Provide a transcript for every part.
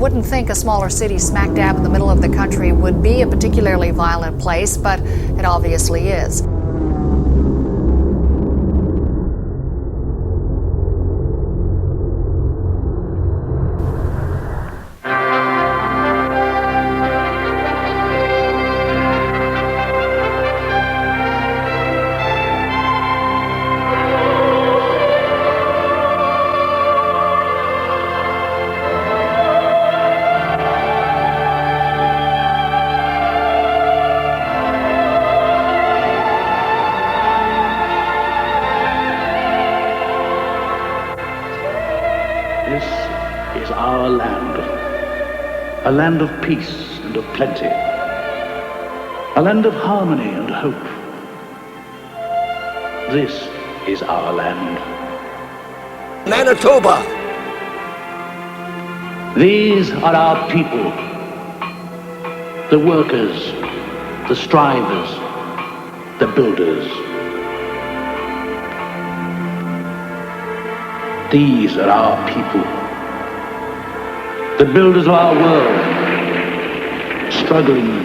wouldn't think a smaller city smack dab in the middle of the country would be a particularly violent place, but it obviously is. A land of peace and of plenty. A land of harmony and hope. This is our land. Manitoba! These are our people. The workers, the strivers, the builders. These are our people. The builders of our world, struggling,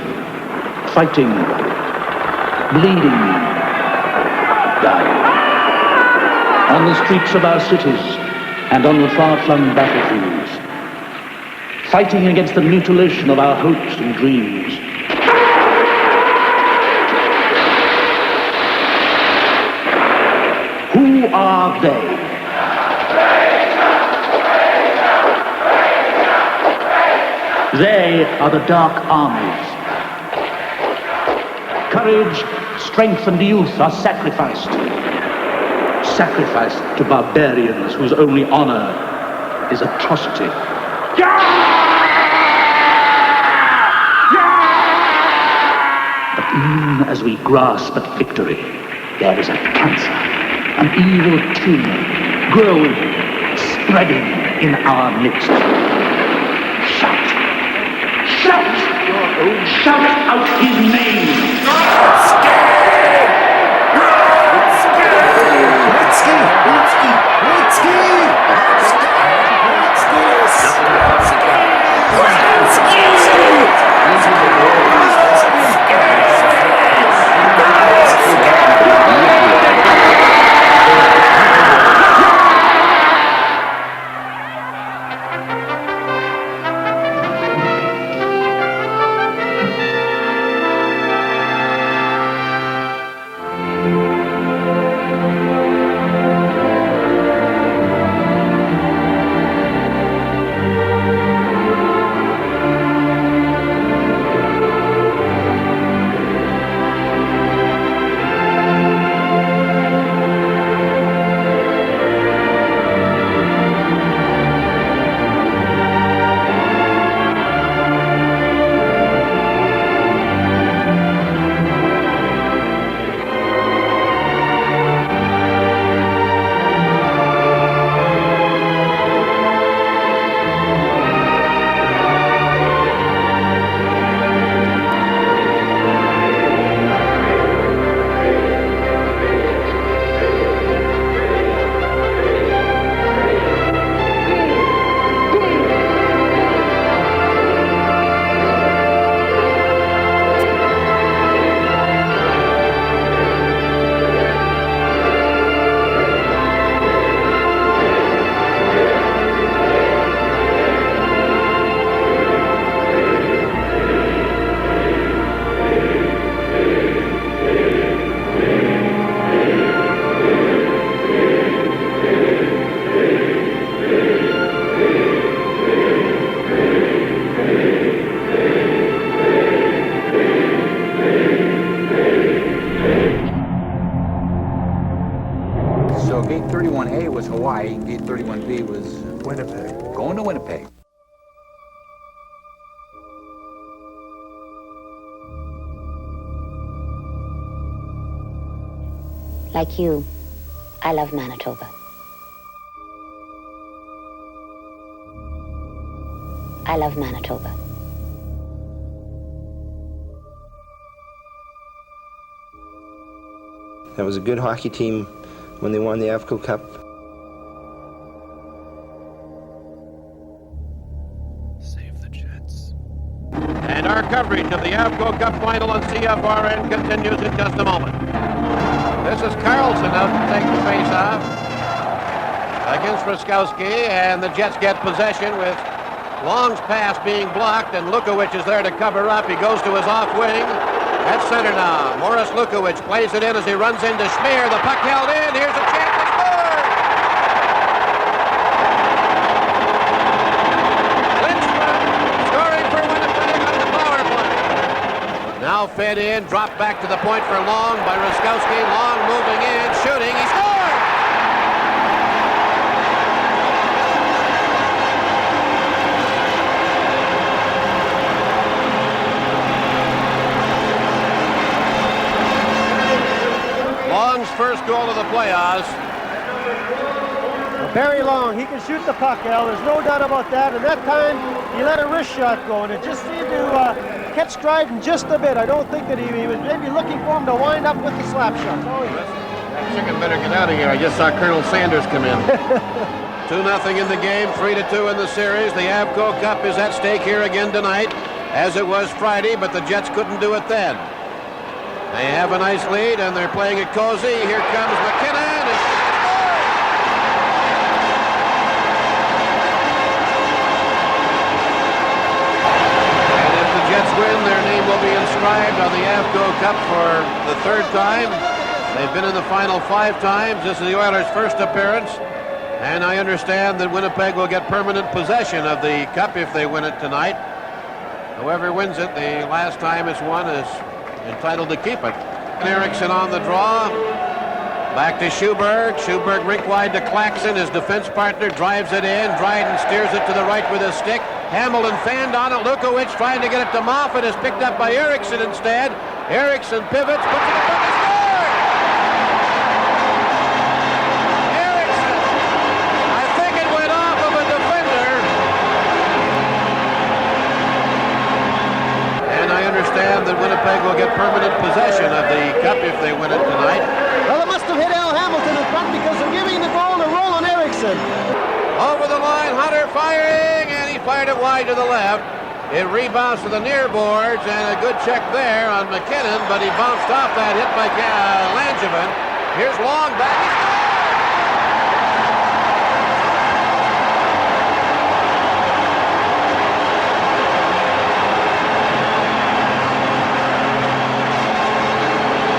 fighting, bleeding, dying. On the streets of our cities and on the far-flung battlefields, fighting against the mutilation of our hopes and dreams. Who are they? They are the dark armies. Courage, strength, and youth are sacrificed. Sacrificed to barbarians whose only honor is atrocity. But even as we grasp at victory, there is a cancer, an evil tumor, growing, spreading in our midst. Shout out his name! Gate 31A was Hawaii, Gate 31B was Winnipeg. Going to Winnipeg. Like you, I love Manitoba. I love Manitoba. That was a good hockey team when they won the AFCO Cup. Save coverage of the Avco Cup Final on CFRN continues in just a moment. This is Carlson out to take the face-off against Ruskowski, and the Jets get possession with Long's pass being blocked, and Lukowicz is there to cover up. He goes to his off wing. At center now, Morris Lukowicz plays it in as he runs into Schmier. The puck held in. Here's a chance to score! Lindstrom scoring for Winnipeg on the power play. Now fed in, dropped back to the point for Long by Ruskowski. Long moving in, shooting. He scores! Long's first goal of the playoffs. Barry Long, he can shoot the puck, Al. There's no doubt about that. And that time, he let a wrist shot go, and it just seemed to catch Dryden just a bit. I don't think that he was maybe looking for him to wind up with the slap shot. Oh, That chicken better get out of here. I just saw Colonel Sanders come in. 2-0 in the game, 3-2 in the series. The Avco Cup is at stake here again tonight, as it was Friday, but the Jets couldn't do it then. They have a nice lead, and they're playing it cozy. Here comes McKinnon. And if the Jets win, their name will be inscribed on the Avco Cup for the third time. They've been in the final 5 times. This is the Oilers' first appearance. And I understand that Winnipeg will get permanent possession of the Cup if they win it tonight. Whoever wins it, the last time it's won, is entitled to keep it. Erickson on the draw. Back to Schuberg. Schuberg rink wide to Claxon. His defense partner drives it in. Dryden steers it to the right with his stick. Hamilton fanned on it. Lukowicz trying to get it to Moffat is picked up by Erickson instead. Erickson pivots, puts it up and scores! Erickson! I think it went off of a defender. And I understand that Winnipeg will get permanent possession of the Cup if they win it tonight. well, it must have hit Al Hamilton in front because they're giving the goal to Roland Erickson. Over the line, Hunter firing, and he fired it wide to the left. It rebounds to the near boards, and a good check there on McKinnon, but he bounced off that hit by Langevin. Here's Long back. He scores!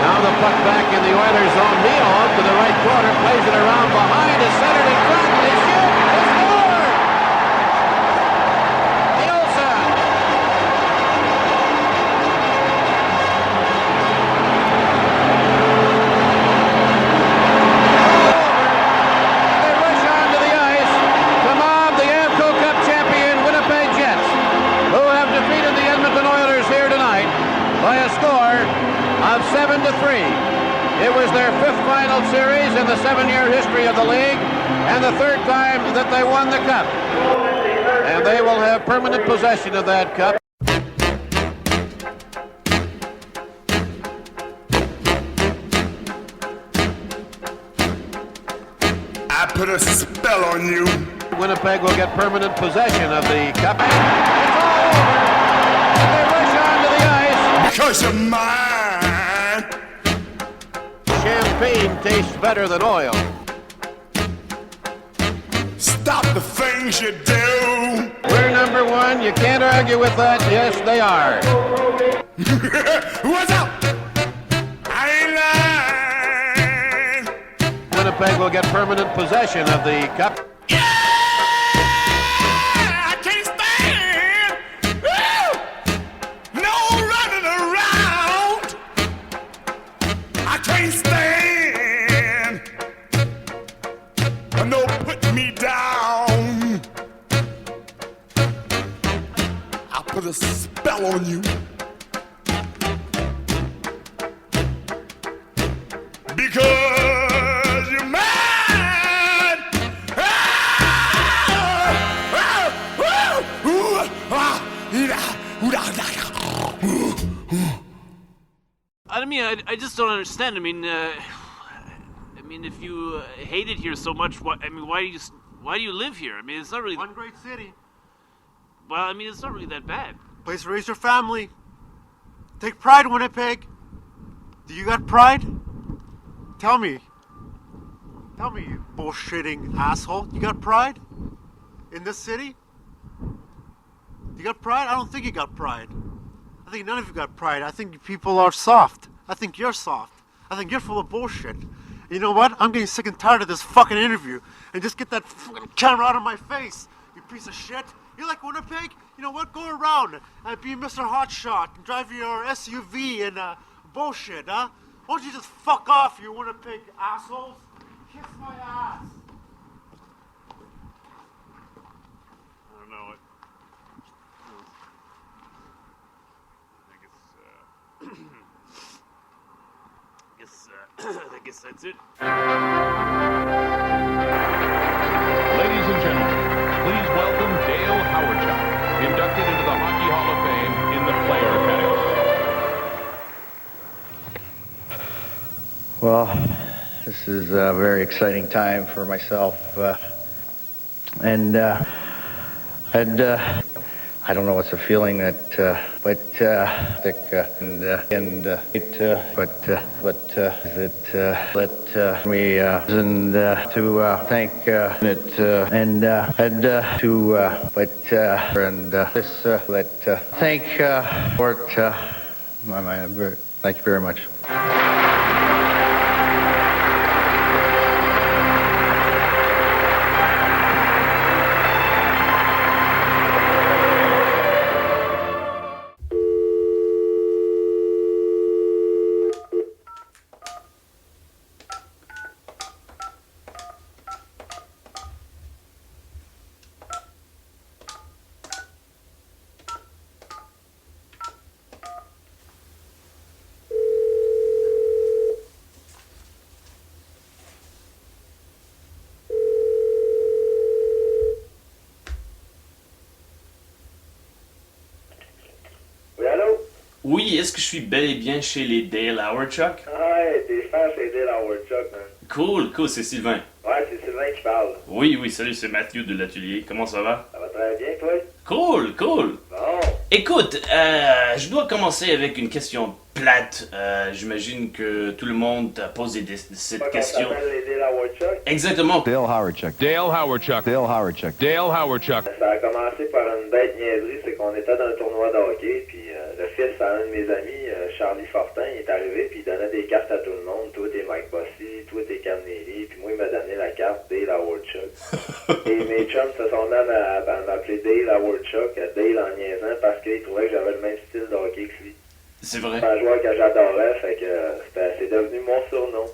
Now the puck back in the Oilers zone. Neal to the right corner, plays it around behind, is centered in front, and they shoot. They score! Nielsen. They rush onto the ice to mob the Avco Cup champion Winnipeg Jets, who have defeated the Edmonton Oilers here tonight by a score of 7-3. It was their 5th final series in the 7-year history of the league, and the 3rd time that they won the Cup. And they will have permanent possession of that Cup. I put a spell on you. Winnipeg will get permanent possession of the Cup. It's all over. They rush onto the ice. Because you're mine. Champagne tastes better than oil. Stop the things you do. We're number 1. You can't argue with that. Yes, they are. What's up? I ain't lying. Winnipeg will get permanent possession of the Cup. Yeah! I can't stand. Woo! No running around. I can't stand. No, put me down. I'll put a spell on you. Because you're mine. I mean, I just don't understand. I mean, if you hate it here so much, why do you live here? I mean, it's not really one great city. Well, I mean, it's not really that bad. Place to raise your family. Take pride, Winnipeg. Do you got pride? Tell me. Tell me, you bullshitting asshole. You got pride? In this city? You got pride? I don't think you got pride. I think none of you got pride. I think people are soft. I think you're soft. I think you're full of bullshit. You know what? I'm getting sick and tired of this fucking interview. And just get that fucking camera out of my face, you piece of shit. You like Winnipeg? You know what? Go around and be Mr. Hotshot and drive your SUV and bullshit, huh? Why don't you just fuck off, you Winnipeg assholes? Kiss my ass. I don't know. I guess that's it. Ladies and gentlemen, please welcome Dale Hawerchuk, inducted into the Hockey Hall of Fame in the player category. Well, this is a very exciting time for myself, and I don't know what's a feeling that, let me to thank it and to and this thank for it. Thank you very much. Oui, est-ce que je suis bel et bien chez les Dale Hawerchuk? Ouais, t'es fan chez Dale Hawerchuk, man. Cool, c'est Sylvain. Ouais, c'est Sylvain qui parle. Oui, salut, c'est Mathieu de l'atelier. Comment ça va? Ça va très bien, toi? Cool. Bon. Écoute, je dois commencer avec une question plate. J'imagine que tout le monde t'a posé cette question. Ça s'appelle les Dale Hawerchuk? Exactement. Dale Hawerchuk. Ça a commencé par une bête niaiserie, c'est qu'on était dans un tournoi de hockey, puis le fils à un de mes amis, Charlie Fortin, il est arrivé, puis il donnait des cartes à tout le monde. Toi, t'es Mike Bossy, toi, t'es Cam Neely, puis moi, il m'a donné la carte Dale Hawerchuk. Et mes chums se sont mis à m'appeler Dale Hawerchuk, Dale en niaisant, parce qu'ils trouvaient que j'avais le même style de hockey que lui. C'est vrai. C'est un joueur que j'adorais, fait que c'est devenu mon surnom.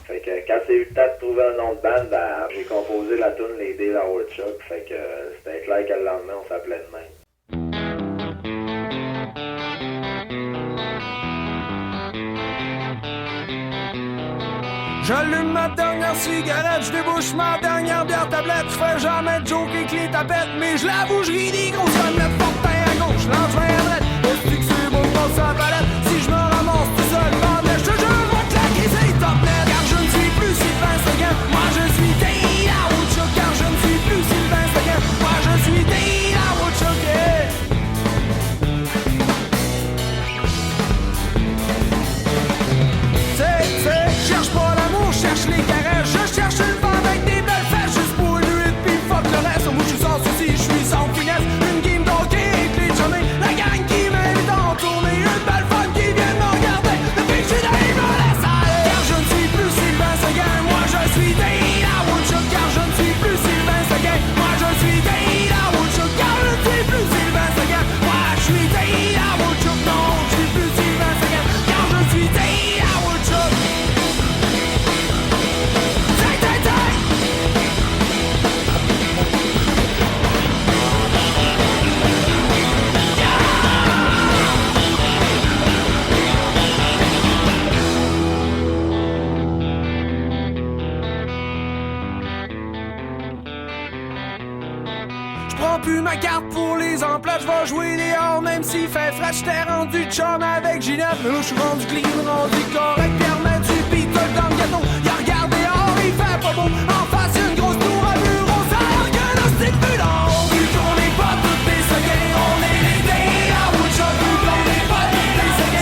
Fait que quand j'ai eu le temps de trouver un nom de bande, j'ai composé la tune Les Dale Hawerchuk, fait que c'était clair que le lendemain, on s'appelait de même. J'allume ma dernière cigarette, je débouche ma dernière bière tablette. Je fais jamais de joke et clé tapette, mais je l'avoue, je ris des grosses fenêtres. Fortin à gauche, lance ma droite. Est-ce que c'est beau de passer à la palette? Si je me ramasse tout seul, je te jure, je vais claquer ces top net. Car je ne suis plus Sylvain Seguin, moi je suis Dale Hawerchuk. Car je ne suis plus Sylvain Seguin, moi je suis Dale Hawerchuk. Cherche pas l'amour, cherche les caresses. Je cherche une femme avec des belles fesses. Juste pour une nuit, puis fuck le reste. Moi je suis sans souci, je suis sans finesse. Une game d'hockey avec les chummies. La gang qui m'invite en tournée. Une belle femme qui vient me regarder. Depuis que je suis dans les me laisse aller. Car je ne suis plus Sylvain Seguin, moi je suis Dale Hawerchuk. Car je ne suis plus Sylvain Seguin, moi je suis Dale Hawerchuk. Car je ne suis plus Sylvain Seguin, moi je suis Dale Hawerchuk. Non, je suis plus Sylvain Seguin, car je suis Dale Hawerchuk. J'prends plus ma carte pour les emplettes, j'vais jouer dehors même s'il fait frais. J't'ai rendu chum avec Ginette, mais là j'suis rendu clean, rendu correct. Pierre met du pizza dans le gâteau, y'a regardé dehors, il fait pas beau. En face une grosse tour à bureau, ça a l'air que là c'est plus long. Vu qu'on est pas tous des Seguins, on est les Dale Hawerchuk. Vu qu'on est pas tous des Seguins,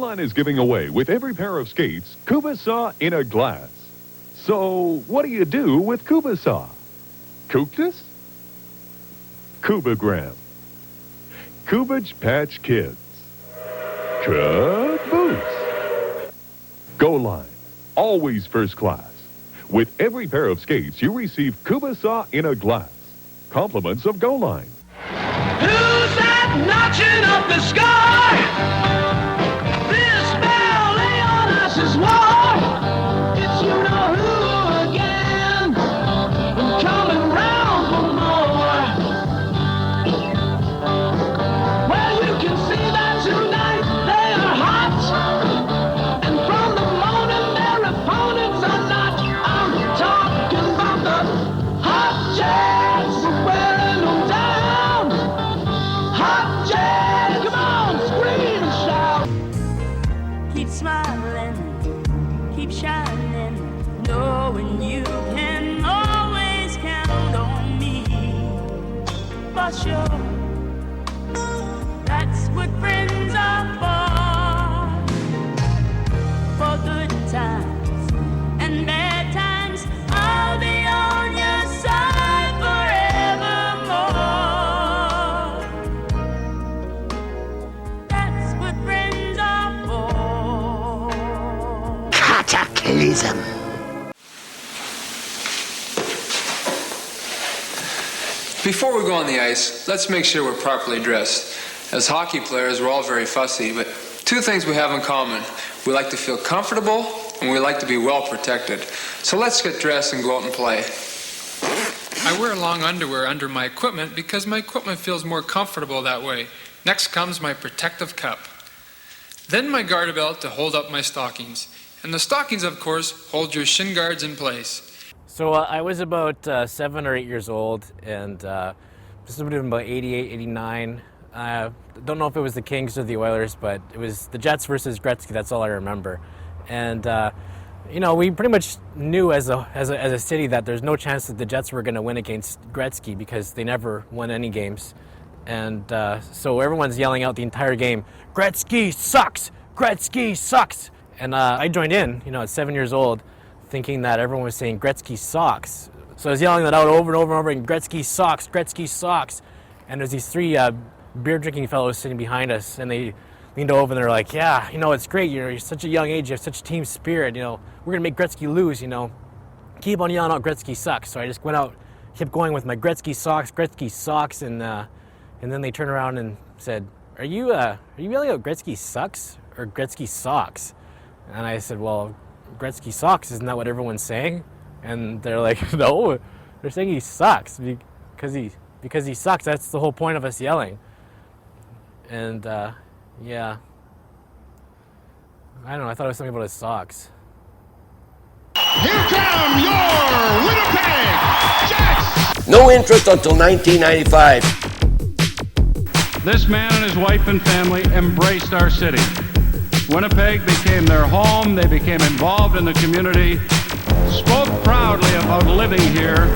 Line is giving away with every pair of skates Cuba Saw in a glass. So, what do you do with Cuba Saw? Kooktis? Cubagram. Cabbage Patch Kids. Caboose. Go Line. Always first class. With every pair of skates, you receive Cuba Saw in a glass. Compliments of Go Line. Who's that notching up the sky? This ballet on us is war. It's you know who again. I'm coming round for more. Well, you can see that tonight they are hot. And from the moment their opponents are not. I'm talking about the hot jazz wearing them down. Hot jazz, come on, scream and shout. Keep smiling, keep shining, knowing you can always count on me. For sure, that's what friends are for good times and bad times. I'll be on your side forevermore. That's what friends are for. Cataclysm. Before we go on the ice, let's make sure we're properly dressed. As hockey players, we're all very fussy, but two things we have in common. We like to feel comfortable, and we like to be well protected. So let's get dressed and go out and play. I wear long underwear under my equipment because my equipment feels more comfortable that way. Next comes my protective cup. Then my garter belt to hold up my stockings. And the stockings, of course, hold your shin guards in place. So I was about 7 or 8 years old, and this would have been about 88, 89. Don't know if it was the Kings or the Oilers, but it was the Jets versus Gretzky. That's all I remember. And you know, we pretty much knew as a city that there's no chance that the Jets were going to win against Gretzky because they never won any games. And so everyone's yelling out the entire game, "Gretzky sucks! Gretzky sucks!" And I joined in, you know, at 7 years old, thinking that everyone was saying Gretzky sucks. So I was yelling that out over and over and over again, "Gretzky sucks! Gretzky sucks!" And there's these three beer-drinking fellows sitting behind us, and they leaned over and they're like, "Yeah, you know, it's great. You're such a young age. You have such team spirit. You know, we're gonna make Gretzky lose. You know, keep on yelling out Gretzky sucks." So I just went out, kept going with my Gretzky sucks, and then they turned around and said, "Are you yelling out Gretzky sucks or Gretzky socks?" And I said, "Well, Gretzky sucks. Isn't that what everyone's saying?" And they're like, "No, they're saying he sucks because he sucks. That's the whole point of us yelling." And yeah, I don't know. I thought it was something about his socks. Here come your Winnipeg Jets! No interest until 1995. This man and his wife and family embraced our city. Winnipeg became their home. They became involved in the community, spoke proudly about living here,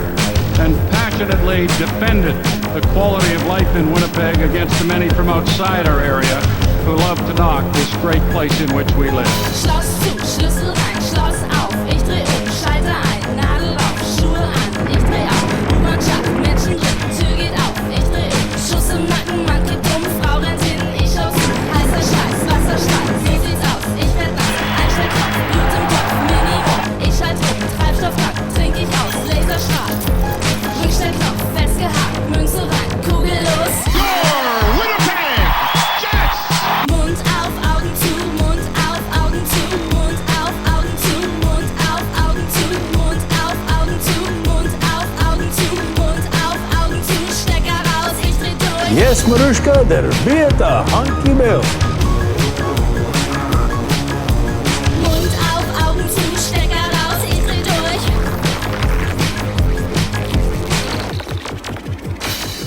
and passionately defended the quality of life in Winnipeg against the many from outside our area who love to knock this great place in which we live. Schloss zu, Schlüssel rein, Schloss auf, ich dreh Schalter ein, Nadel rauf, Schuhe an, ich dreh auf, U-Bahn schafft, Menschen drin, Tür geht auf, ich dreh Schuss im Nacken, Mann geht um, Frau rennt hin, ich schau zu, heißer Scheiß, Wasserstrahl, so sieht's aus, ich werd nass, Einstellkopf, Blut im Kopf, Mini-Rock, ich halt rum, Treibstofftank, trink ich aus, Laserstrahl, Rückstellknopf, festgehakt, Münze rein, Kugel los. Winnipeg Jets! Mund auf, Augen zu, Mund auf, Augen zu, Mund auf, Augen zu, Mund auf, Augen zu, Mund auf, Augen zu, Mund auf, Augen zu, Mund auf, Augen zu, Stecker raus, ich dreh durch. Yes, Marushka, there be at the Honky Bill. Mund auf, Augen zu, Stecker raus, ich dreh durch.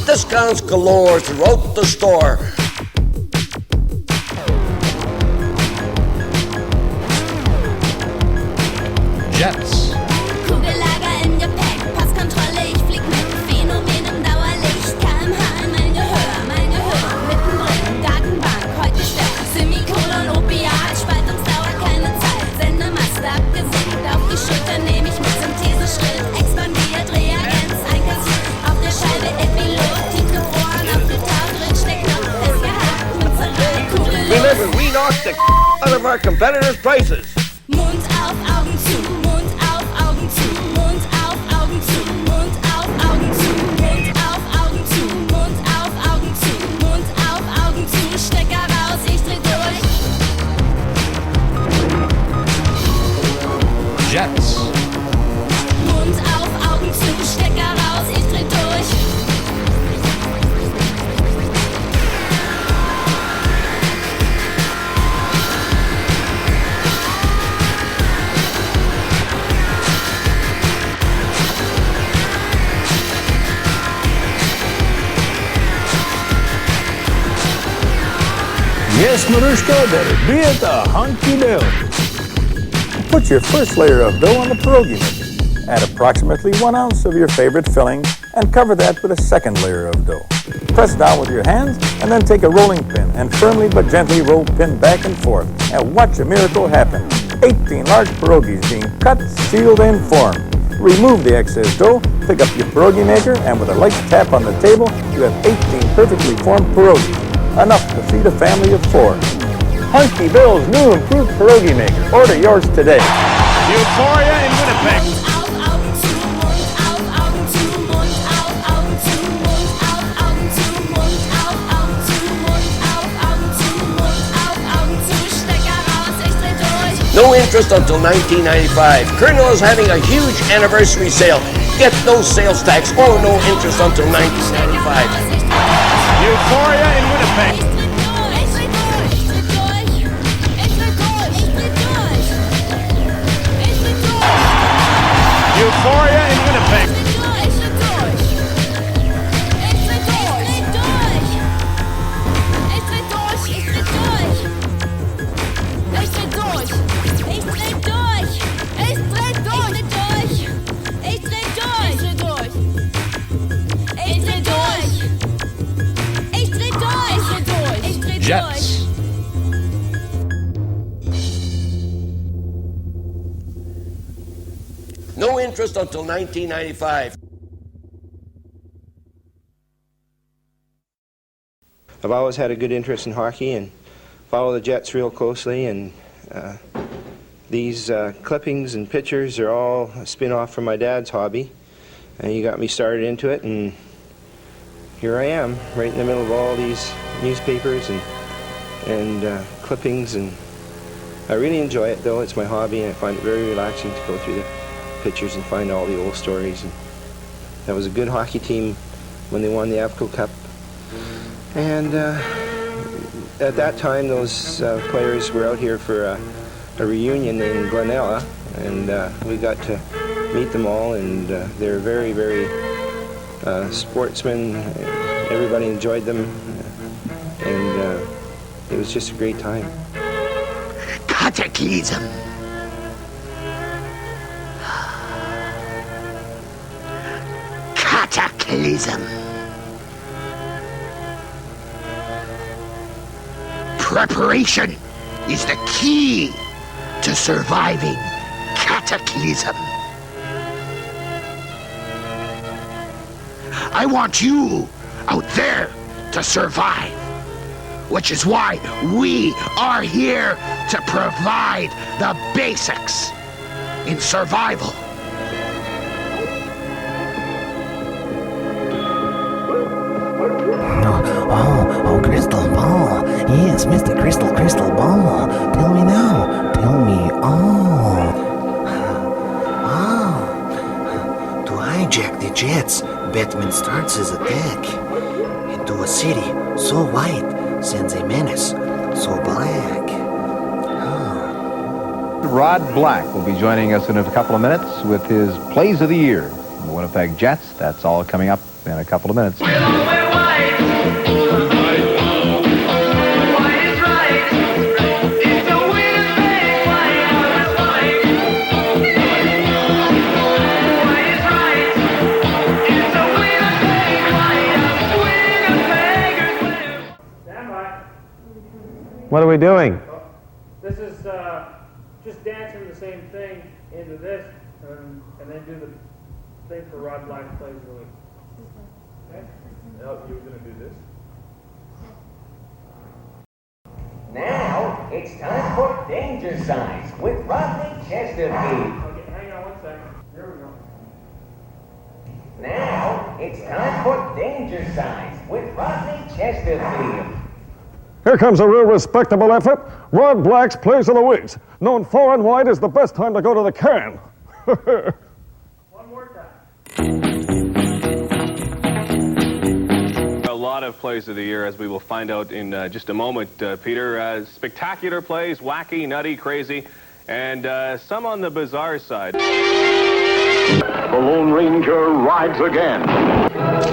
Discounts galore throughout the store. Jets. Kugellager im Gepäck, Passkontrolle, ich flieg mit Phänomen im Dauerlicht, kmh in mein Gehör, mittendrin, Datenbank, heute stärkt, Semikolon, Opiat, talk the out of our competitors' prices. Mund auf, Augen zu, Mund auf, Augen zu, Mund auf, Augen zu, Mund auf, Augen zu, Mund auf, Augen zu, Mund auf, Augen zu, Mund auf, Augen zu, Stecker raus, ich dreh durch. Jets. Mund auf, Augen zu, Stecker raus, ich dreh durch. Yes, Marushka, that'll be it, a hunky dough. Put your first layer of dough on the pierogi mixer. Add approximately 1 ounce of your favorite filling and cover that with a second layer of dough. Press down with your hands and then take a rolling pin and firmly but gently roll pin back and forth and watch a miracle happen. 18 large pierogies being cut, sealed, and formed. Remove the excess dough, pick up your pierogi maker, and with a light tap on the table, you have 18 perfectly formed pierogies. Enough to feed a family of 4. Hunky Bill's new improved pierogi maker. Order yours today. Euphoria in Winnipeg. No interest until 1995. Colonel is having a huge anniversary sale. Get no sales tax or no interest until 1995. Euphoria in Winnipeg. Euphoria in Winnipeg. Jets. No interest until 1995. I've always had a good interest in hockey and follow the Jets real closely, and these clippings and pictures are all a spin-off from my dad's hobby, and he got me started into it, and here I am, right in the middle of all these newspapers and clippings, and I really enjoy it, though. It's my hobby, and I find it very relaxing to go through the pictures and find all the old stories. And that was a good hockey team when they won the AFCO Cup. And at that time, those players were out here for a reunion in Glenella, and we got to meet them all, and they're very, very sportsmen. Everybody enjoyed them, and it was just a great time. Cataclysm. Cataclysm. Preparation is the key to surviving cataclysm. I want you out there to survive, which is why we are here to provide the basics in survival. Oh, crystal ball. Yes, Mr. Crystal Ball. Tell me now. Tell me all. To hijack the jets, Batman starts his attack. Into a city so white sends a menace so black. Rod Black will be joining us in a couple of minutes with his Plays of the Year. The Winnipeg Jets. That's all coming up in a couple of minutes. What are we doing? This is just dancing the same thing into this, and then do the thing for Rod Black Plays of the Week. Okay? No, you were going to do this? Now it's time for Danger Signs with Rodney Chesterfield. Okay, hang on 1 second. Here we go. Now, it's time for Danger Signs with Rodney Chesterfield. Here comes a real respectable effort. Rod Black's Plays of the Weeks. Known far and wide is the best time to go to the can. One more time. A lot of plays of the year, as we will find out in just a moment, Peter. Spectacular plays, wacky, nutty, crazy, and some on the bizarre side. The Lone Ranger rides again.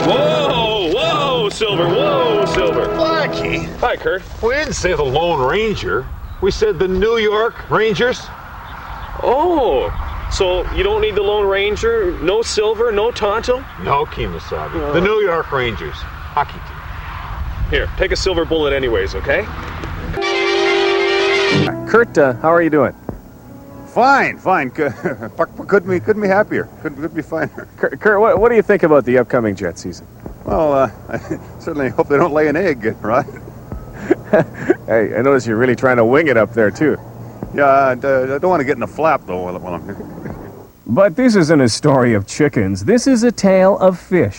Whoa, whoa, Silver, whoa, Silver. Blackie. Hi, Kurt. We didn't say the Lone Ranger. We said the New York Rangers. Oh, so you don't need the Lone Ranger? No Silver, no Tonto? No, Kemosabe. The New York Rangers. Hockey team. Here, take a silver bullet anyways, okay? Kurt, how are you doing? Fine. Couldn't be happier. Couldn't be finer. Kurt, what do you think about the upcoming Jet season? Well, I certainly hope they don't lay an egg, right? Hey, I notice you're really trying to wing it up there, too. Yeah, I don't want to get in a flap, though, while I'm here. But this isn't a story of chickens. This is a tale of fish.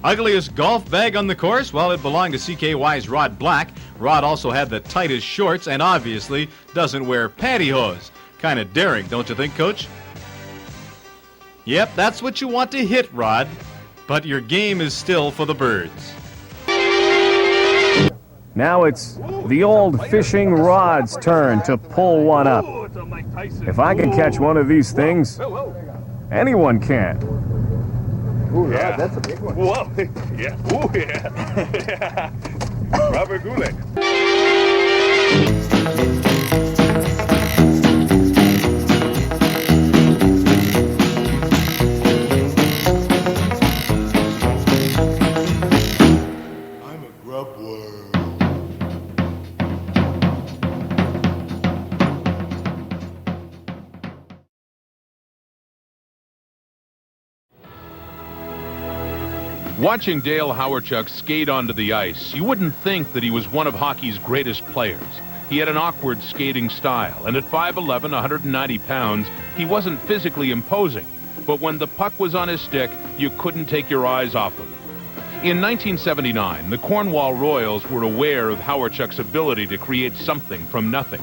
Ugliest golf bag on the course? Well, it belonged to CKY's Rod Black. Rod also had the tightest shorts and obviously doesn't wear pantyhose. Kind of daring, don't you think, Coach? Yep, that's what you want to hit, Rod. But your game is still for the birds. Now it's the old fishing rod's turn to pull one up. If I can catch one of these things, anyone can. Ooh, yeah. That's a big one. Whoa, yeah, ooh, yeah. Robert Goulet. I'm a grub worm. Watching Dale Hawerchuk skate onto the ice, you wouldn't think that he was one of hockey's greatest players. He had an awkward skating style, and at 5'11", 190 pounds, he wasn't physically imposing. But when the puck was on his stick, you couldn't take your eyes off him. In 1979, the Cornwall Royals were aware of Hawerchuk's ability to create something from nothing.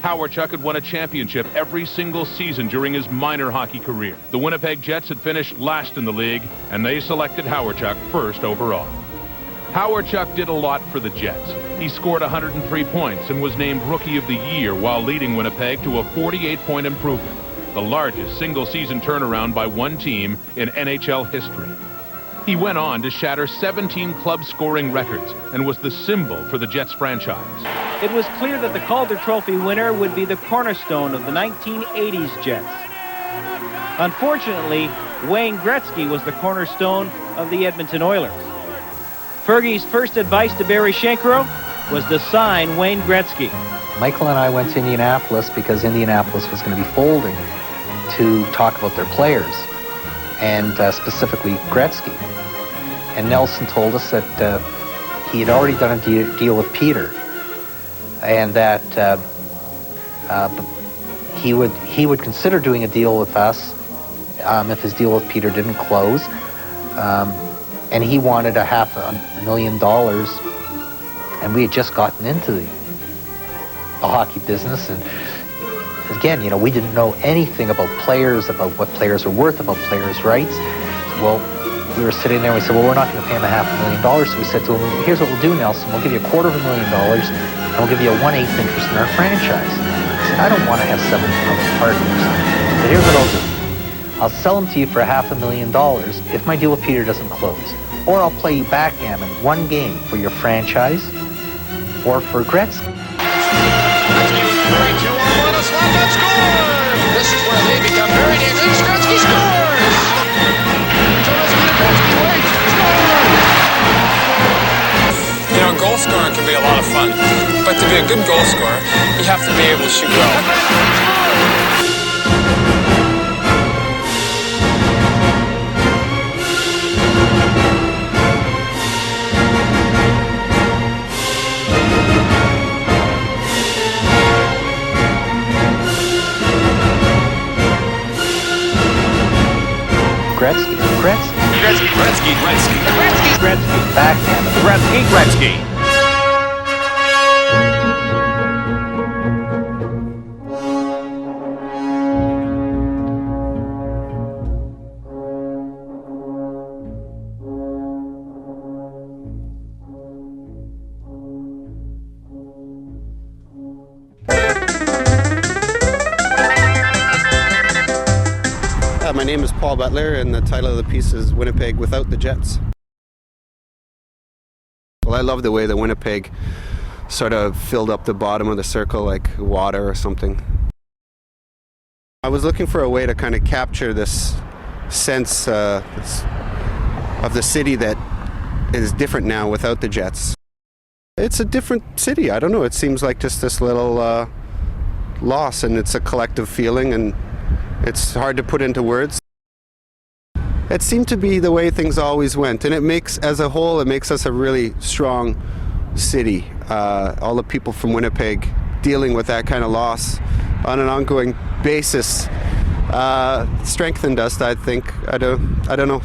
Hawerchuk had won a championship every single season during his minor hockey career. The Winnipeg Jets had finished last in the league, and they selected Hawerchuk first overall. Hawerchuk did a lot for the Jets. He scored 103 points and was named Rookie of the Year while leading Winnipeg to a 48-point improvement, the largest single-season turnaround by one team in NHL history. He went on to shatter 17 club scoring records and was the symbol for the Jets franchise. It was clear that the Calder Trophy winner would be the cornerstone of the 1980s Jets. Unfortunately, Wayne Gretzky was the cornerstone of the Edmonton Oilers. Fergie's first advice to Barry Shenkarow was to sign Wayne Gretzky. Michael and I went to Indianapolis because Indianapolis was going to be folding to talk about their players, and specifically Gretzky. And Nelson told us that he had already done a deal with Peter, and that he would consider doing a deal with us if his deal with Peter didn't close. And he wanted $500,000, and we had just gotten into the hockey business. And again, you know, we didn't know anything about players, about what players are worth, about players' rights. Well, we were sitting there and we said, well, we're not going to pay him $500,000. So we said to him, here's what we'll do, Nelson. We'll give you $250,000 and we'll give you a 1/8 interest in our franchise. I said, I don't want to have 7 other partners. But here's what I'll do. I'll sell them to you for $500,000 if my deal with Peter doesn't close. Or I'll play you backgammon one game for your franchise or for Gretzky. This is where they become very dangerous. Gretzky scores! You know, goal scoring can be a lot of fun, but to be a good goal scorer, you have to be able to shoot well. Gretzky. Gretzky. Gretzky. Gretzky. Gretzky. Backgammon. Gretzky. Gretzky. My name is Paul Butler, and the title of the piece is Winnipeg Without the Jets. Well, I love the way that Winnipeg sort of filled up the bottom of the circle like water or something. I was looking for a way to kind of capture this sense of the city that is different now without the Jets. It's a different city. I don't know. It seems like just this little loss, and it's a collective feeling, and it's hard to put into words. It seemed to be the way things always went, and it makes, as a whole, it makes us a really strong city. All the people from Winnipeg dealing with that kind of loss on an ongoing basis strengthened us, I think. I don't know.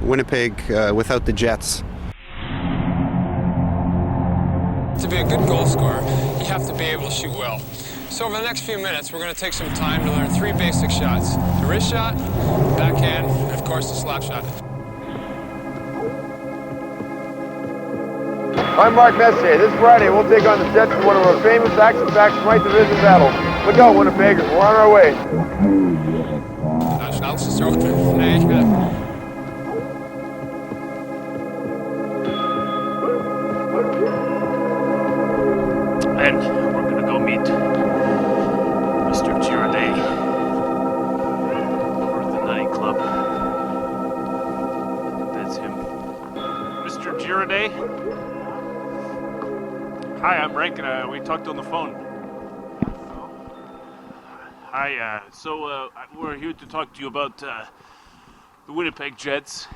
Winnipeg without the Jets. To be a good goal scorer, you have to be able to shoot well. So over the next few minutes, we're going to take some time to learn 3 basic shots. The wrist shot, backhand, and of course the slap shot. I'm Mark Messier. This Friday, we'll take on the Jets in one of our famous action-packed Smythe Division battles. Look out, Winnipeggers. We're on our way. And we're going to go meet Mr. Girardet over at the nightclub. That's him. Mr. Girardet? Hi, I'm Rankin. We talked on the phone. Hi, so we're here to talk to you about the Winnipeg Jets.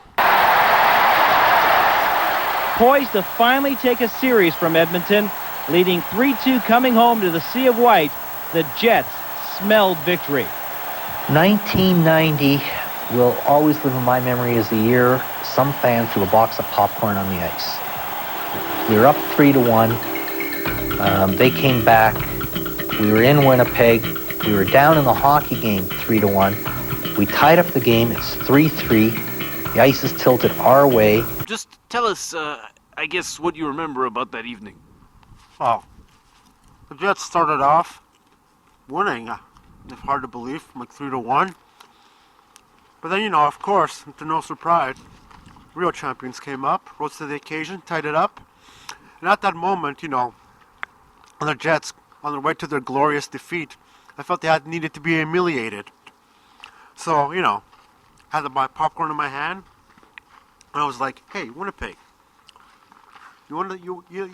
Poised to finally take a series from Edmonton, leading 3-2 coming home to the Sea of White, the Jets smelled victory. 1990 will always live in my memory as the year some fan threw a box of popcorn on the ice. We were up 3-1. They came back. We were in Winnipeg. We were down in the hockey game 3-1. We tied up the game. It's 3-3. The ice is tilted our way. Just tell us, I guess, what you remember about that evening. Well, the Jets started off winning. It's hard to believe, like 3-1. But then, of course, to no surprise, real champions came up, rose to the occasion, tied it up. And at that moment, the Jets, on their way to their glorious defeat, I felt they needed to be humiliated. So, had my popcorn in my hand, and I was like, "Hey, Winnipeg, you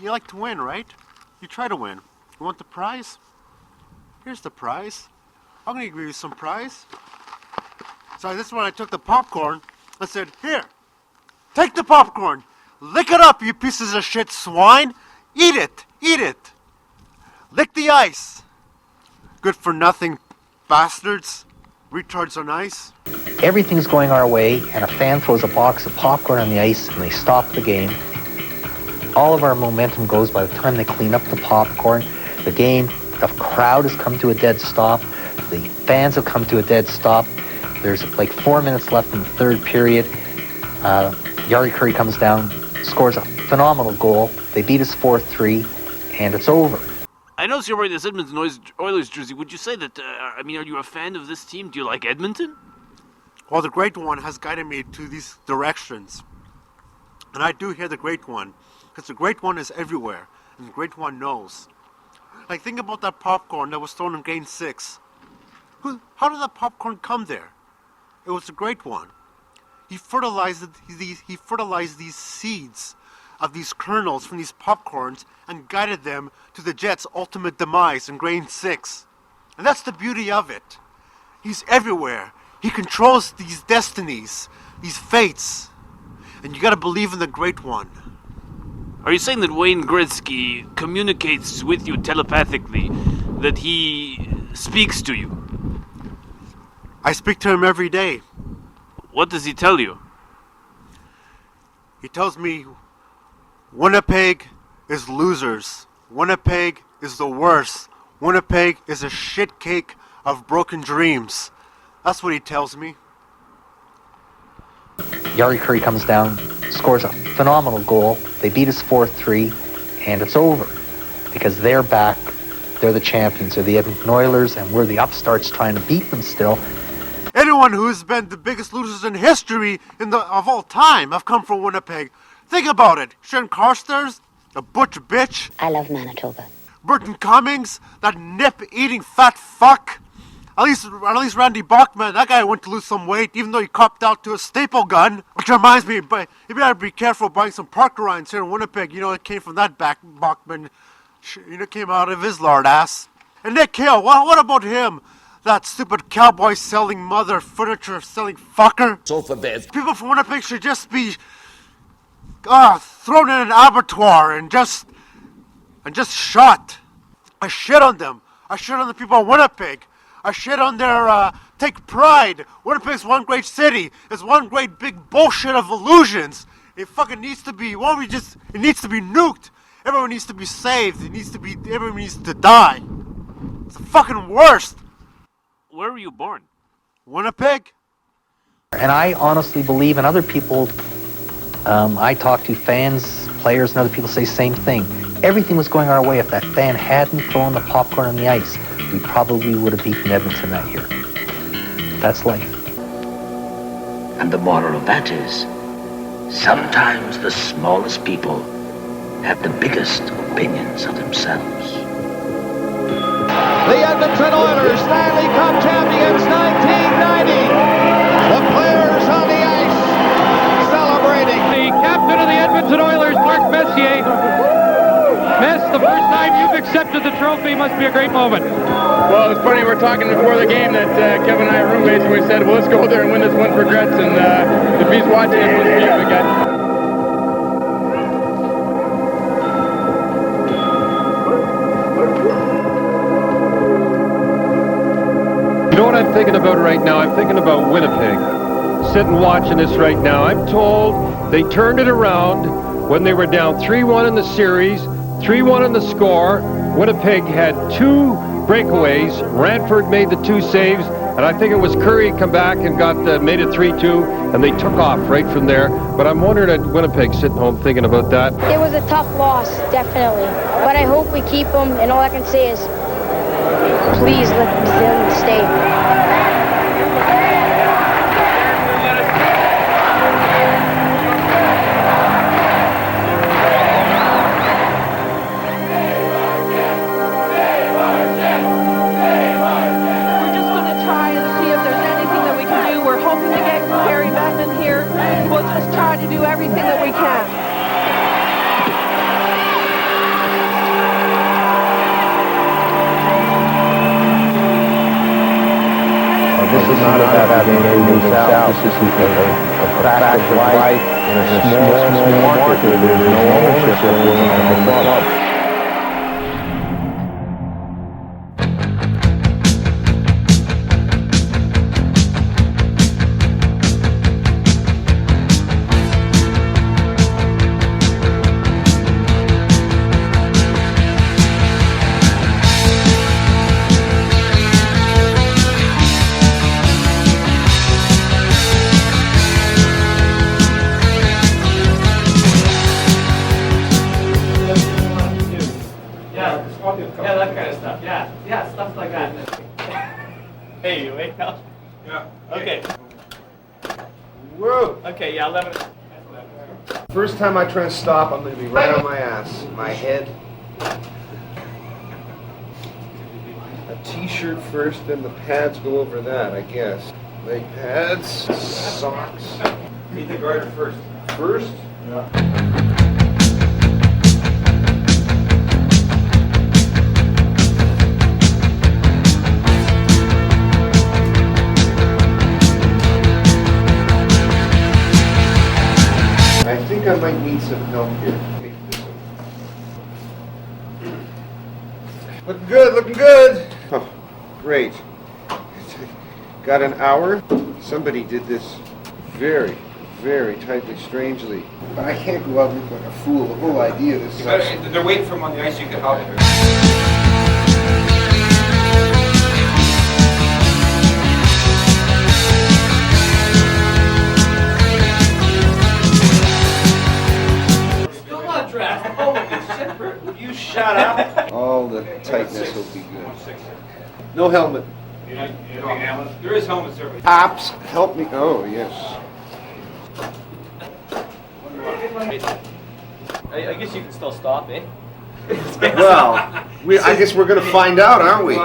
like to win, right? You try to win. You want the prize? Here's the prize. I'm going to give you some prize." So this is when I took the popcorn. I said, "Here, take the popcorn. Lick it up, you pieces of shit swine. Eat it. Eat it. Lick the ice. Good for nothing bastards. Retards on ice." Everything's going our way, and a fan throws a box of popcorn on the ice, and they stop the game. All of our momentum goes by the time they clean up the popcorn. The crowd has come to a dead stop. The fans have come to a dead stop. There's like 4 minutes left in the third period. Yari Curry comes down, scores a phenomenal goal. They beat us 4-3, and it's over. I noticed you're wearing this Edmonton Oilers jersey. Would you say that, are you a fan of this team? Do you like Edmonton? Well, the Great One has guided me to these directions. And I do hear the Great One, because the Great One is everywhere, and the Great One knows. Like, think about that popcorn that was thrown in Game 6. How did that popcorn come there? It was the Great One. He fertilized these seeds of these kernels from these popcorns and guided them to the Jets' ultimate demise in Game 6. And that's the beauty of it. He's everywhere. He controls these destinies, these fates. And you gotta believe in the Great One. Are you saying that Wayne Gretzky communicates with you telepathically? That he speaks to you? I speak to him every day. What does he tell you? He tells me Winnipeg is losers. Winnipeg is the worst. Winnipeg is a shit cake of broken dreams. That's what he tells me. Yari Curry comes down, scores a phenomenal goal. They beat us 4-3, and it's over. Because they're back, they're the champions, they're the Edmonton Oilers, and we're the upstarts trying to beat them still. Anyone who's been the biggest losers in history of all time have come from Winnipeg. Think about it. Sharon Carstairs, a butch bitch. I love Manitoba. Burton Cummings, that nip-eating fat fuck. At least Randy Bachman, that guy went to lose some weight, even though he copped out to a staple gun. Which reminds me, but you better be careful buying some Parker Ryans here in Winnipeg. You know, it came from that Bachman. You know, came out of his lard ass. And Nick Hill, what about him? That stupid cowboy selling mother furniture selling fucker. Sofa beds. People from Winnipeg should just be thrown in an abattoir and just shot. I shit on them. I shit on the people of Winnipeg. I shit on their take pride. Winnipeg's one great city. It's one great big bullshit of illusions. It fucking needs to be. It needs to be nuked. Everyone needs to be saved. Everyone needs to die. It's the fucking worst. Where were you born? Winnipeg. And I honestly believe, and other people I talk to, fans, players, and other people say the same thing. Everything was going our way. If that fan hadn't thrown the popcorn on the ice, we probably would have beaten Edmonton that year. That's life. And the moral of that is, sometimes the smallest people have the biggest opinions of themselves. The Edmonton Oilers, Stanley Cup champions 1990. The players on the ice celebrating. The captain of the Edmonton Oilers, Mark Messier. Mess, the first time you've accepted the trophy must be a great moment. Well, it's funny, we were talking before the game that Kevin and I are roommates, and we said, well, let's go there and win this one for Gretz, and if he's watching this one for you again. You know what I'm thinking about right now? I'm thinking about Winnipeg. Sitting watching this right now. I'm told they turned it around when they were down 3-1 in the series, 3-1 in the score. Winnipeg had 2 breakaways. Ranford made the 2 saves, and I think it was Curry come back and made it 3-2, and they took off right from there. But I'm wondering at Winnipeg sitting home thinking about that. It was a tough loss, definitely. But I hope we keep them, and all I can say is, please let them stay. To do everything that we can. This is not about being moving south. This is a fact of life in a small market where there's no ownership of the club. Yeah, that kind of stuff. Yeah, stuff like that. Hey, you wake up. Yeah. Okay. Whoa. Okay, yeah, 11. First time I try and stop, I'm going to be right on my ass. My head. A t-shirt first, then the pads go over that, I guess. Leg pads, socks. Meet the garter first. First? Yeah. I think I might need some help here. Looking good, looking good. Oh, great. Got an hour. Somebody did this very, very tightly, strangely. But I can't go out and look like a fool. The whole idea of this is... They're waiting for him on the ice. You can help him. Would you shut up? All the tightness will be good. No helmet. There is helmet service. Pops, help me. Oh, yes. I guess you can still stop, eh? Well, I guess we're going to find out, aren't we?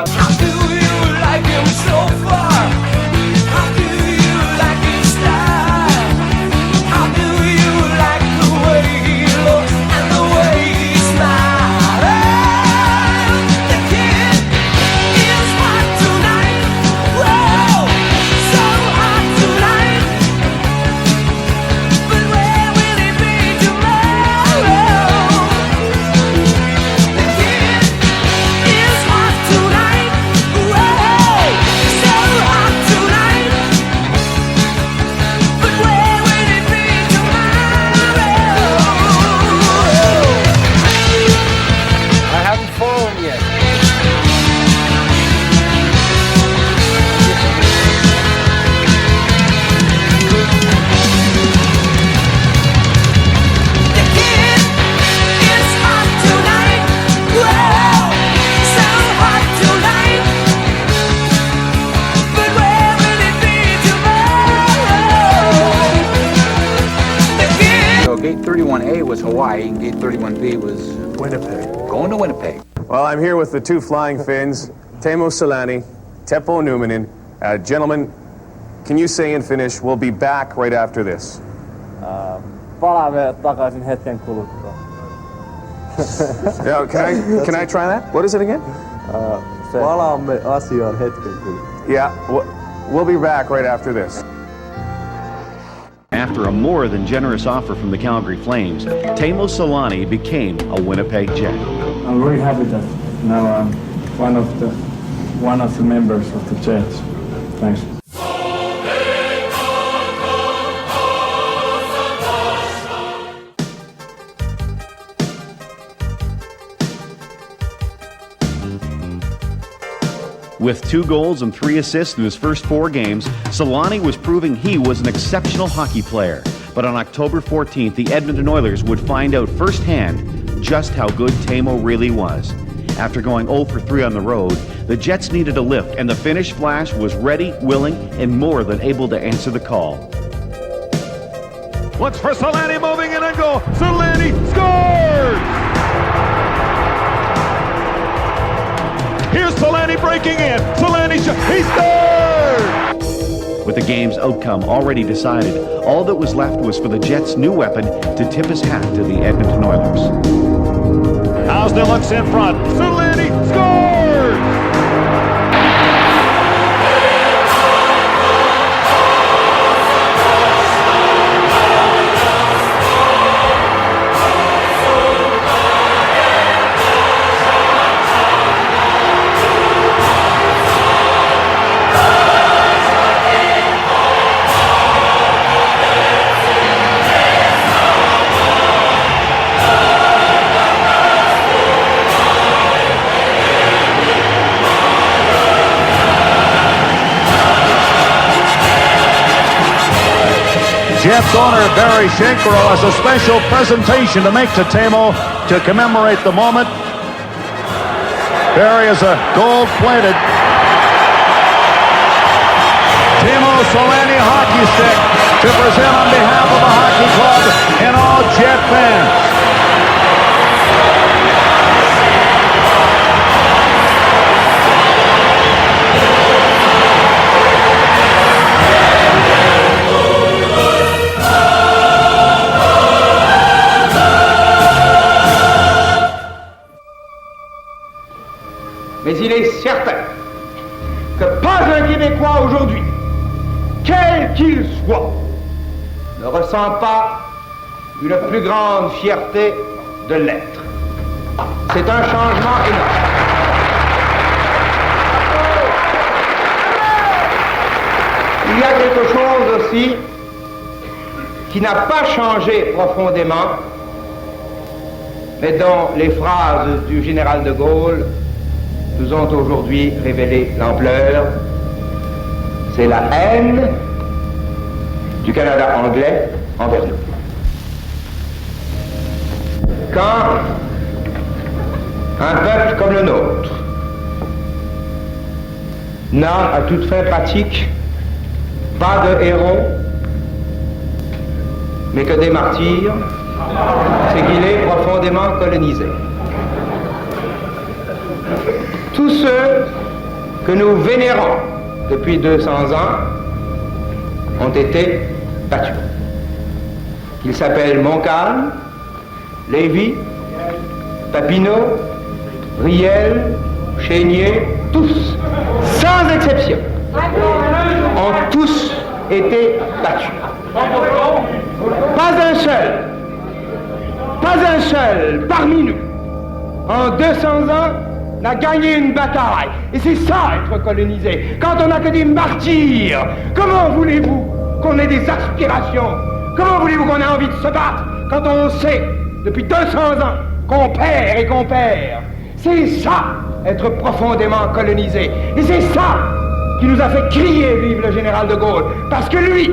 Gate 31A was Hawaii, and Gate 31B was Winnipeg. Going to Winnipeg. Well, I'm here with the two Flying Finns, Teemu Selanne, Teppo Numminen. Gentlemen, can you say in Finnish, we'll be back right after this? Palaamme takaisin hetken kuluttua. Yeah, can I try that? What is it again? Palaamme asiaan hetken kuluttua. Yeah, we'll be back right after this. After a more than generous offer from the Calgary Flames, Teemu Selanne became a Winnipeg Jet. I'm very happy that now I'm one of the members of the Jets. Thanks. With 2 goals and 3 assists in his first 4 games, Selanne was proving he was an exceptional hockey player. But on October 14th, the Edmonton Oilers would find out firsthand just how good Teemu really was. After going 0 for 3 on the road, the Jets needed a lift, and the Finnish Flash was ready, willing, and more than able to answer the call. Once for Selanne, moving in and goal. Selanne scores! Here's Selanne breaking in. Selanne, he scored! With the game's outcome already decided, all that was left was for the Jets' new weapon to tip his hat to the Edmonton Oilers. Hausner looks in front. Selanne scores! Jets owner Barry Shankro has a special presentation to make to Teemu to commemorate the moment. Barry is a gold-plated Teemu Selanne hockey stick to present on behalf of the hockey club and all Jet fans. Mais il est certain que pas un Québécois aujourd'hui, quel qu'il soit, ne ressent pas une plus grande fierté de l'être. C'est un changement énorme. Il y a quelque chose aussi qui n'a pas changé profondément, mais dont les phrases du général de Gaulle nous ont aujourd'hui révélé l'ampleur. C'est la haine du Canada anglais envers nous. Quand un peuple comme le nôtre n'a à toute fin pratique pas de héros, mais que des martyrs, c'est qu'il est profondément colonisé. Tous ceux que nous vénérons depuis 200 ans ont été battus. Qu'ils s'appellent Montcalm, Lévy, Papineau, Riel, Chénier, tous, sans exception, ont tous été battus. Pas un seul parmi nous, en 200 ans, n'a gagné une bataille. Et c'est ça, être colonisé. Quand on n'a que des martyrs, comment voulez-vous qu'on ait des aspirations? Comment voulez-vous qu'on ait envie de se battre quand on sait, depuis 200 ans, qu'on perd et qu'on perd? C'est ça, être profondément colonisé. Et c'est ça qui nous a fait crier vive le général de Gaulle. Parce que lui,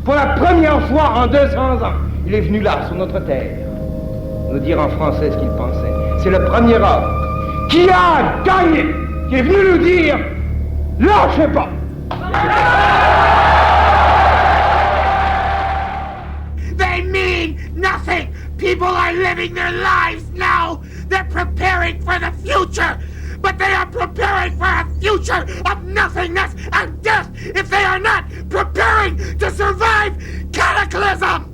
pour la première fois en 200 ans, il est venu là, sur notre terre, nous dire en français ce qu'il pensait. C'est le premier homme qui a gagné, qui est venu nous dire « Lâchez pas !» They mean nothing. People are living their lives now. They're preparing for the future. But they are preparing for a future of nothingness and death if they are not preparing to survive cataclysm.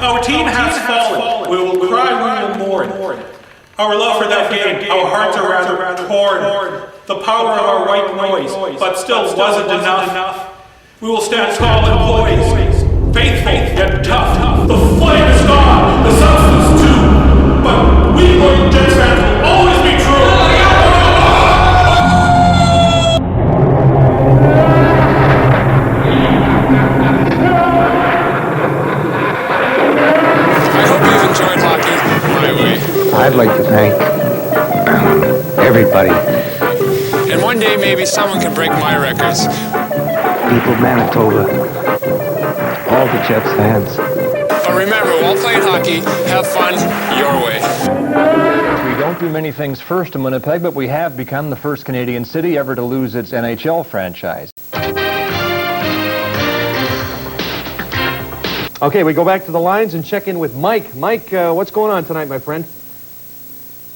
Our team has fallen. We will cry, we will mourn. Our love for that game, our hearts are rather torn. The power of our white noise, but still wasn't enough. We will stand tall and poised, faithful yet tough. The flame is gone, the substance too, but we Loyal Jets fans will always be true. I hope you've enjoyed hockey my way. I'd like to thank everybody. And one day maybe someone can break my records. People of Manitoba, all the Jets fans. But remember, while playing hockey, have fun your way. We don't do many things first in Winnipeg, but we have become the first Canadian city ever to lose its NHL franchise. Okay, we go back to the lines and check in with Mike. Mike, what's going on tonight, my friend?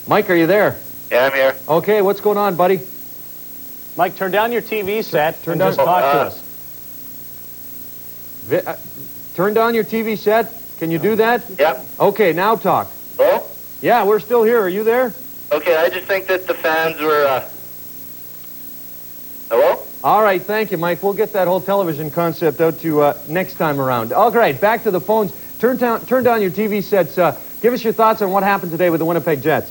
Mike, are you there? Yeah, I'm here. Okay, what's going on, buddy? Mike, turn down your TV set and down- just talk to us. Turn down your TV set. Can you do that? Yep. Okay, now talk. Hello? Yeah, we're still here. Are you there? Okay, I just think that the fans were, Hello? All right, thank you, Mike. We'll get that whole television concept out to you next time around. All right, back to the phones. Turn down your TV sets. Give us your thoughts on what happened today with the Winnipeg Jets.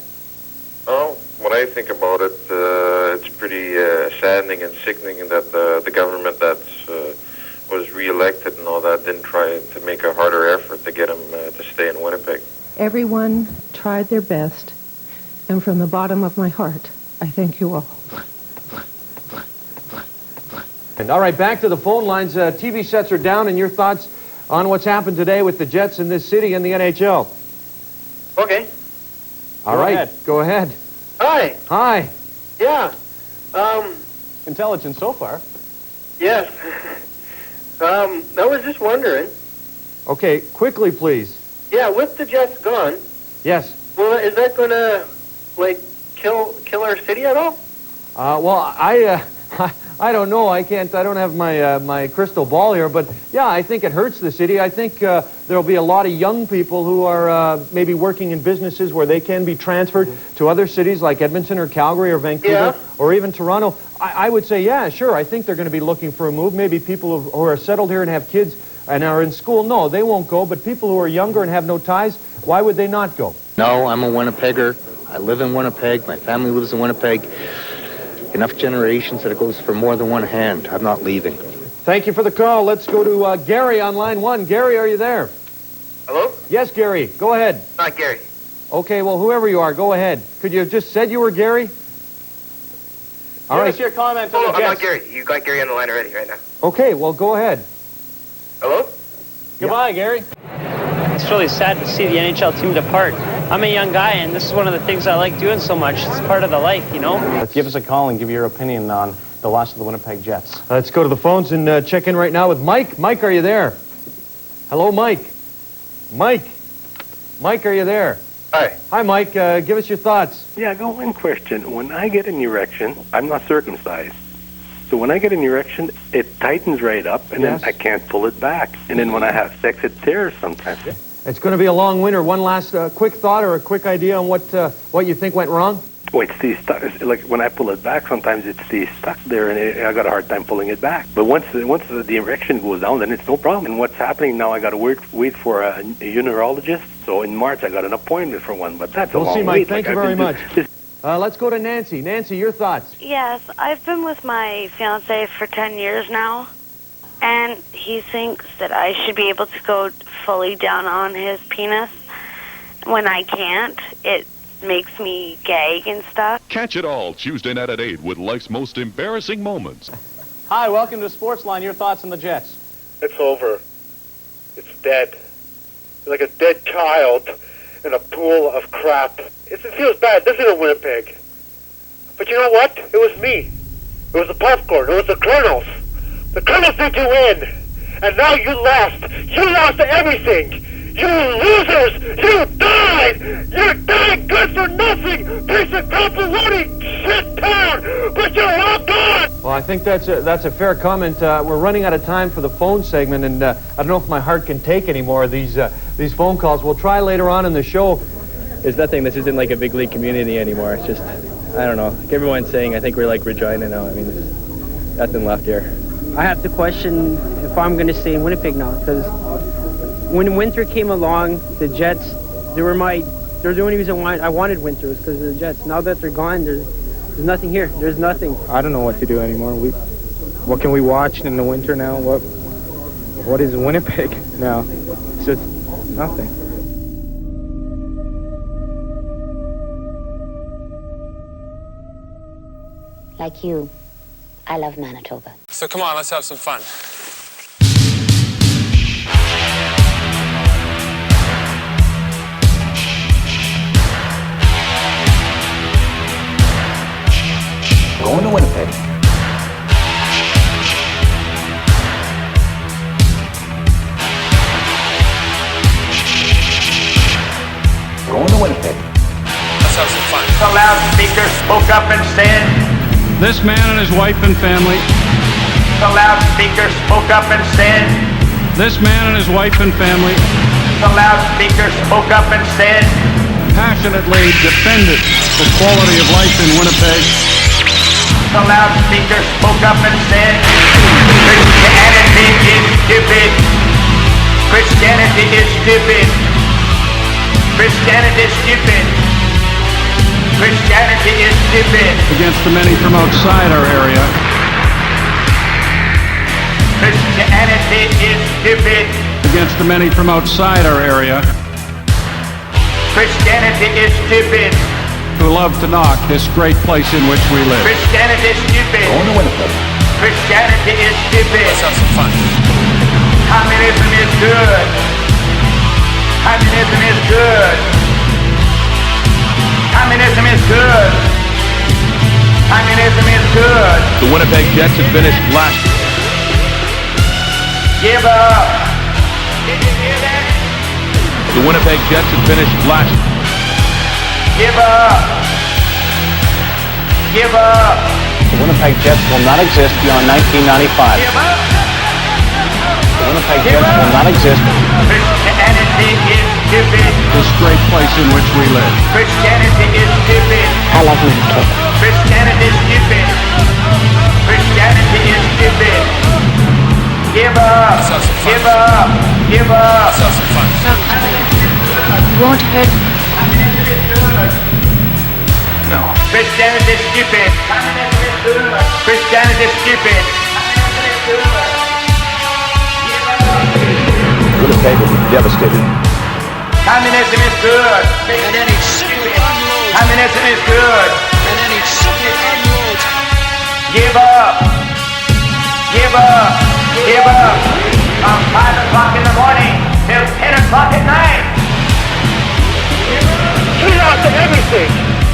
Well, when I think about it, it's pretty saddening and sickening that the government that was re-elected and all that didn't try to make a harder effort to get him to stay in Winnipeg. Everyone tried their best, and from the bottom of my heart, I thank you all. And all right, back to the phone lines. TV sets are down, and your thoughts on what's happened today with the Jets in this city and the NHL. Okay. All right, go ahead. Hi. Hi. Yeah. Intelligent so far. Yes. I was just wondering. Okay, quickly, please. Yeah, with the Jets gone, Yes. well, is that going to, like, kill our city at all? Well, I don't know. I don't have my crystal ball here, but yeah, I think it hurts the city. I think there'll be a lot of young people who are maybe working in businesses where they can be transferred to other cities like Edmonton or Calgary or Vancouver or even Toronto. I would say, yeah, sure. I think they're going to be looking for a move. Maybe people who are settled here and have kids and are in school, no, they won't go. But people who are younger and have no ties, why would they not go? No, I'm a Winnipegger. I live in Winnipeg. My family lives in Winnipeg. Enough generations that it goes for more than one hand. I'm not leaving. Thank you for the call. Let's go to Gary on line 1. Gary, are you there? Hello? Yes, Gary. Go ahead. Not Gary. Okay, well, whoever you are, go ahead. Could you have just said you were Gary? All right. Give us your comment on the Jets. I'm not Gary. You got Gary on the line already right now. Okay, well, go ahead. Hello? Goodbye, Gary. It's really sad to see the NHL team depart. I'm a young guy, and this is one of the things I like doing so much. It's part of the life, you know? Give us a call and give your opinion on the loss of the Winnipeg Jets. Let's go to the phones and check in right now with Mike. Mike, are you there? Hello, Mike. Mike. Mike, are you there? Hi. Hi, Mike. Give us your thoughts. Yeah, I got one question. When I get an erection, I'm not circumcised. So when I get an erection, it tightens right up, and then I can't pull it back. And then when I have sex, it tears sometimes. It's going to be a long winter. One last quick thought or a quick idea on what you think went wrong? Oh, it stays stuck. Like when I pull it back, sometimes it stays stuck there, and I got a hard time pulling it back. But once the erection goes down, then it's no problem. And what's happening now, I got to wait for a urologist. So in March, I got an appointment for one, but that's a long wait. We'll see, Mike. Thank you very much. Let's go to Nancy. Nancy, your thoughts? Yes, I've been with my fiancé for 10 years now, and he thinks that I should be able to go fully down on his penis. When I can't, it makes me gag and stuff. Catch it all Tuesday night at 8 with life's most embarrassing moments. Hi, welcome to Sportsline. Your thoughts on the Jets? It's over. It's dead. Like a dead child in a pool of crap. It feels bad. This isn't Winnipeg. But you know what? It was me. It was the popcorn. It was the Colonels. The Colonels did you in. And now you lost. You lost everything. You losers! You died! You died good for nothing! Piece of crapaloonie shit town! But you're all gone! Well, I think that's a fair comment. We're running out of time for the phone segment, and I don't know if my heart can take any more of these phone calls. We'll try later on in the show. There's nothing. This isn't like a big league community anymore. It's just, I don't know. Like everyone's saying, I think we're like Regina now. I mean, there's nothing left here. I have to question if I'm going to stay in Winnipeg now, because when winter came along, the Jets, they're the only reason why I wanted winter was because of the Jets. Now that they're gone, there's nothing here. There's nothing. I don't know what to do anymore. What can we watch in the winter now? What is Winnipeg now? It's just nothing. Like you, I love Manitoba. So come on, let's have some fun. Going to Winnipeg. Going to Winnipeg. Let's have some fun. The loudspeaker spoke up and said, "This man and his wife and family." The loudspeaker spoke up and said, "This man and his wife and family." The loudspeaker spoke up and said, "Passionately defended the quality of life in Winnipeg." The loudspeaker spoke up and said, Christianity is stupid. Christianity is stupid. Christianity is stupid. Christianity is stupid. Against the many from outside our area. Christianity is stupid. Against the many from outside our area. Christianity is stupid. Who love to knock this great place in which we live. Christianity is stupid. Going to Winnipeg. Christianity is stupid. Let's have some fun. Communism is good. Communism is good. Communism is good. Communism is good. The Winnipeg Jets have finished last. Give up. Did you hear that? The Winnipeg Jets have finished last. Give up. Give up. The Winnipeg Jets will not exist beyond 1995. Give up. The Winnipeg Jets will not exist. Christianity is stupid. This great place in which we live. Christianity is stupid. I love Manitoba. Christianity is stupid. Christianity is stupid. Give up. Give up. Give up. Let's have some fun. You won't hurt me. No. Christianity is stupid. Christianity is stupid. Winnipeg will be devastated. Communism is good. And then he simply unloads. Communism is good. And then he simply unloads. Give up. Give up. Give up. From 5 o'clock in the morning till 10 o'clock at night. Shoot out to everything.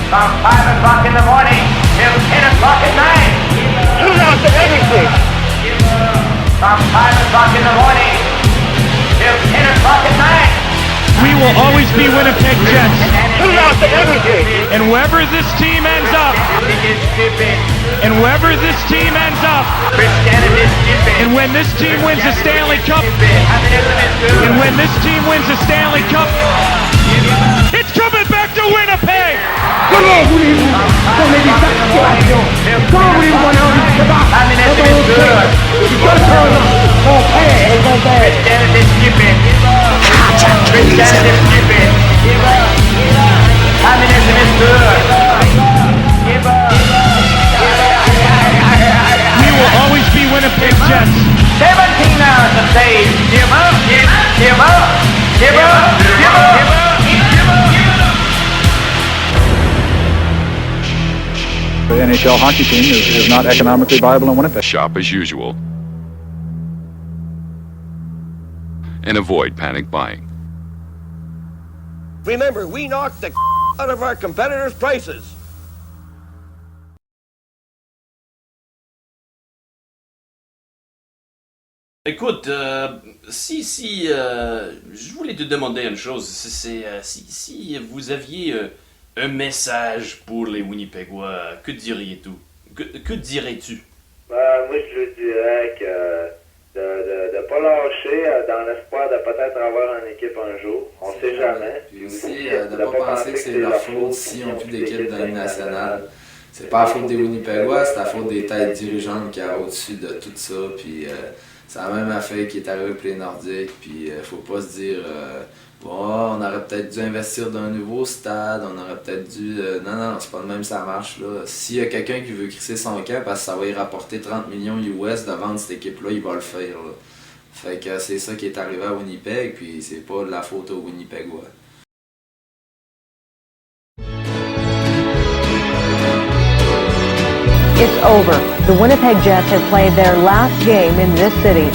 From 5 o'clock in the morning till 10 o'clock at night. Shoot out to everything. From 5 o'clock in the morning till 10 o'clock at night. We will always be Winnipeg Jets. Shoot out to everything. And wherever this team ends up, and wherever this team ends up, and when this team wins the Stanley Cup, and when this team wins the Stanley Cup, it's coming back to Winnipeg! Comment voulez-vous qu'on ait des actuations? Quand voulez-vous qu'on ait envie de se battre? Quand on sait que son père et son père. Christianity is stupid. Communism is good. We will always be Winnipeg Jets. 17 hours of days. Give up, give up, give up, give up, give up, give up. The NHL hockey team is not economically viable in Winnipeg. Shop as usual. And avoid panic buying. Remember, we knocked the out of our competitors' prices. Écoute, je voulais te demander une chose, si vous aviez un message pour les Winnipégois, que dirais-tu? Que dirais-tu? Moi, je dirais que de pas lâcher dans l'espoir de peut-être avoir une équipe un jour. On sait jamais. Puis aussi, de ne pas penser que c'est leur faute s'ils n'ont plus d'équipe dans la Ligue nationale. C'est pas la faute des Winnipégois, c'est la faute des têtes dirigeantes qui sont au-dessus de tout ça. Puis c'est la même affaire qui est arrivée pour les Nordiques. Puis faut pas se dire bon, on aurait peut-être dû investir dans un nouveau stade, on aurait peut-être dû. Non, c'est pas le même, ça marche là. S'il y a quelqu'un qui veut crisser son camp parce que ça va y rapporter 30 millions US de vendre cette équipe-là, il va le faire. Là. Fait que c'est ça qui est arrivé à Winnipeg, puis c'est pas de la faute aux Winnipégois. It's over. The Winnipeg Jets have played their last game in this city.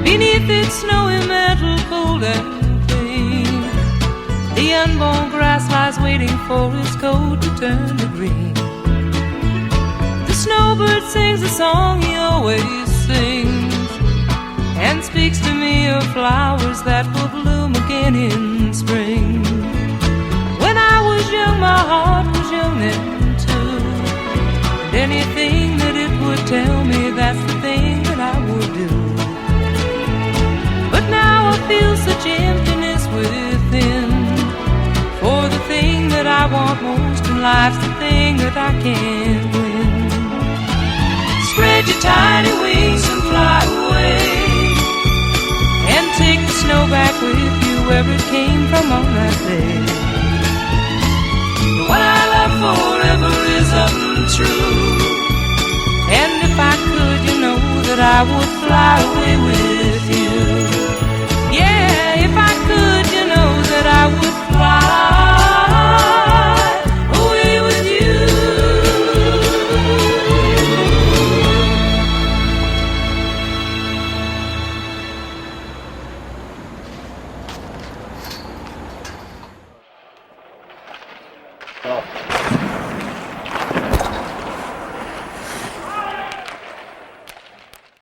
Beneath its snowy mantle, cold and clean, the unborn grass lies waiting for its coat to turn to green. The snowbird sings a song he always sings, and speaks to me of flowers that will bloom again in spring. When I was young, my heart was young then too, and anything that it would tell me, that's the thing that I would do. But now I feel such emptiness within, for the thing that I want most in life's the thing that I can't win. Spread your tiny wings and fly away, and take the snow back with you where it came from on that day. What I love forever is untrue, and if I could, you know that I would fly away with you. Yeah, if I could, you know that I would fly away with you.